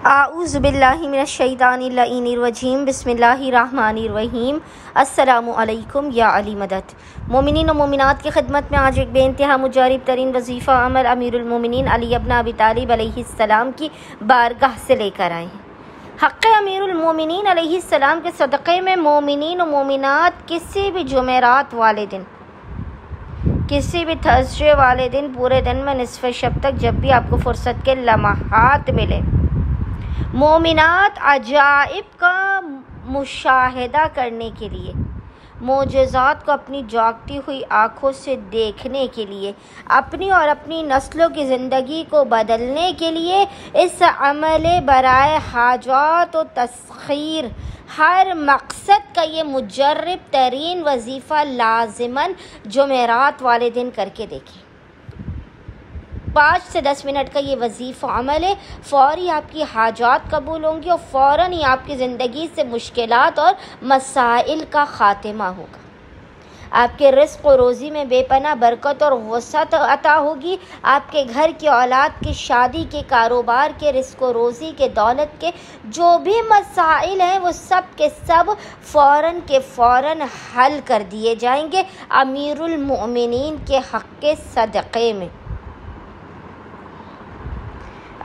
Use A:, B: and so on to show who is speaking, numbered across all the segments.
A: आऊज़ु बिल्लाहि मिनश शैतानिर रजीम बिस्मिल्लाहिर्रहमानिर्रहीम। अस्सलामु अलैकुम या अली मदद। मोमिनीन और मोमिनात की खिदमत में आज एक बेइंतहा मुजारिब तरीन वजीफ़ा अमल अमीरुल मोमिनीन अली इब्न अबी तालिब अलैहिस्सलाम की बारगाह से लेकर आए हैं। हक़ अमीरुल मोमिनीन अलैहिस्सलाम के सदक़े में मोमिनीन और मोमिनात किसी भी जुमेरात वाले दिन, किसी भी थर्सडे वाले दिन पूरे दिन में निसफ़ शब तक जब भी आपको फ़ुर्सत के लम्हात मिले, मोमिनात अजाइब का मुशाहिदा करने के लिए, मोजज़ात को अपनी जागती हुई आँखों से देखने के लिए, अपनी और अपनी नस्लों की ज़िंदगी को बदलने के लिए इस अमल बराए हाजात व तस्खीर हर मकसद का ये मुजर्रब तरीन वजीफ़ा लाज़िमन जुमेरात वाले दिन करके देखें। 5 से 10 मिनट का ये वजीफ़ा अमल है। फ़ौरी आपकी हाजात कबूल होंगी और फ़ौरन ही आपकी ज़िंदगी से मुश्किलात और मसाइल का ख़ात्मा होगा। आपके रिज़्क़ और रोज़ी में बेपनाह बरकत और वसअत अता होगी। आपके घर की औलाद की शादी के, कारोबार के, रिज़्क़ और रोज़ी के, दौलत के जो भी मसाइल हैं वो सब के सब फ़ौरन के फ़ौरन हल कर दिए जाएंगे अमीरुल मोमिनीन के हक़ के सदक़े में।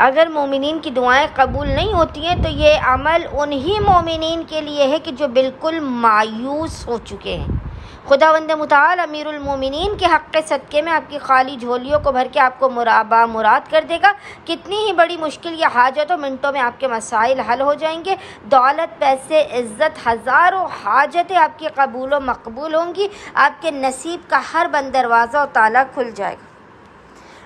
A: अगर मोमिनीन की दुआएं कबूल नहीं होती हैं तो ये अमल उन्हीं मोमिनीन के लिए है कि जो बिल्कुल मायूस हो चुके हैं। खुदावंद मुताल अमीरुल मोमिनीन के हक़ सदक़े में आपकी खाली झोलियों को भर के आपको मुराद कर देगा। कितनी ही बड़ी मुश्किल या हाजत हो, मिनटों में आपके मसाइल हल हो जाएंगे। दौलत, पैसे, इज़्ज़त, हज़ारों हाजतें आपकी कबूल व मकबूल होंगी। आपके नसीब का हर बंद दरवाज़ा और ताला खुल जाएगा।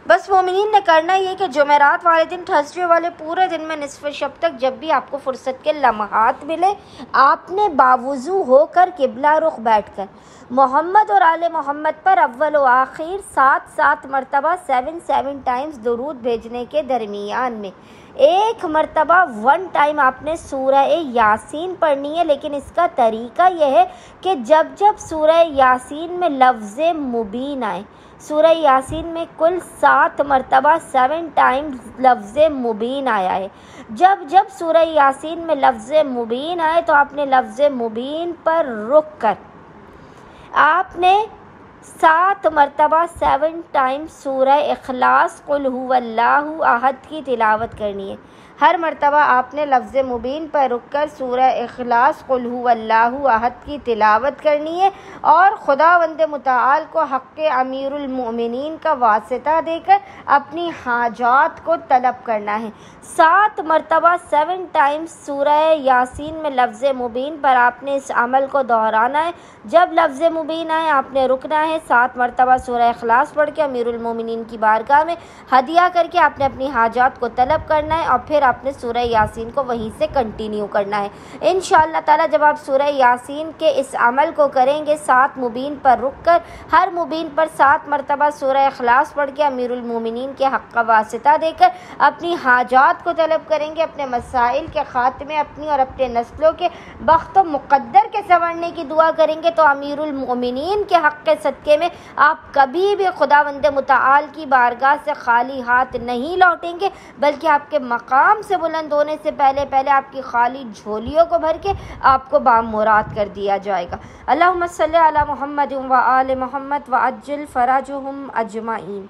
A: बस मोमिनीन ने करना ये कि जुमेरात वाले दिन, थर्सडे वाले पूरे दिन में निसफ़ शब तक जब भी आपको फ़ुर्सत के लम्हात मिले, आपने बावुज़ू होकर किबला रुख बैठकर मोहम्मद और आले मोहम्मद पर अव्वल व आखिर 7 मरतबा 7 टाइम्स दुरूद भेजने के दरमियान में एक मरतबा 1 टाइम आपने सूरह यासीन पढ़नी है। लेकिन इसका तरीका यह है कि जब जब सूरह यासीन में लफ्ज़ मुबीन आए, सूरह यासीन में कुल 7 मरतबा 7 टाइम्स लफ्ज़ मुबीन आया है। जब जब सूरह यासीन में लफ्ज़ मुबीन आए तो आपने लफ्ज़ मुबीन पर रुक कर आपने 7 मरतबा 7 टाइम्स सूरह इखलास कुल हुवल्लाहु अहद की तिलावत करनी है। हर मरतबा आपने लफ्ज़ मुबीन पर रुक कर सूरह इखलास कुल हुवल्लाहु अहद की तिलावत करनी है और खुदावंद मुताल को हक़ अमीरुल मोमिनीन का वास्ता देकर अपनी हाजात को तलब करना है। 7 मरतबा 7 टाइम्स सूरह यासीन में लफ्ज़ मुबीन पर आपने इस अमल को दोहराना है। जब लफ्ज़ मुबीन आए आपने रुकना है। 7 मरतबा सूरह इखलास पढ़ के अमीरुल मोमिनीन की बारगाह में हदिया करके आपने अपनी हाजात को तलब करना है और फिर आपने सूरह यासीन को वहीं से कंटिन्यू करना है। इंशाअल्लाह ताला जब आप सूरह यासीन के इस अमल को करेंगे, 7 मुबीन पर रुक कर हर मुबीन पर 7 मरतबा सूरह इखलास पढ़ के अमीरुल मोमिनीन के हक़ का वास्ता देकर अपनी हाजात को तलब करेंगे, अपने मसाइल के ख़ात्मे, अपनी और अपने नस्लों के बख्त मुक़द्दर के संवरने की दुआ करेंगे तो अमीरुल मोमिनीन के हक़ के सदक़े में आप कभी भी खुदावंद मुताल की बारगाह से खाली हाथ नहीं लौटेंगे, बल्कि आपके मकाम से बुलंद होने से पहले आपकी खाली झोलियों को भर के आपको बामुराद कर दिया जाएगा। अल्लाहुम्मा सल्ली अला मुहम्मद व आले मोहम्मद व अज्जिल फराजुहुम अजमाइन।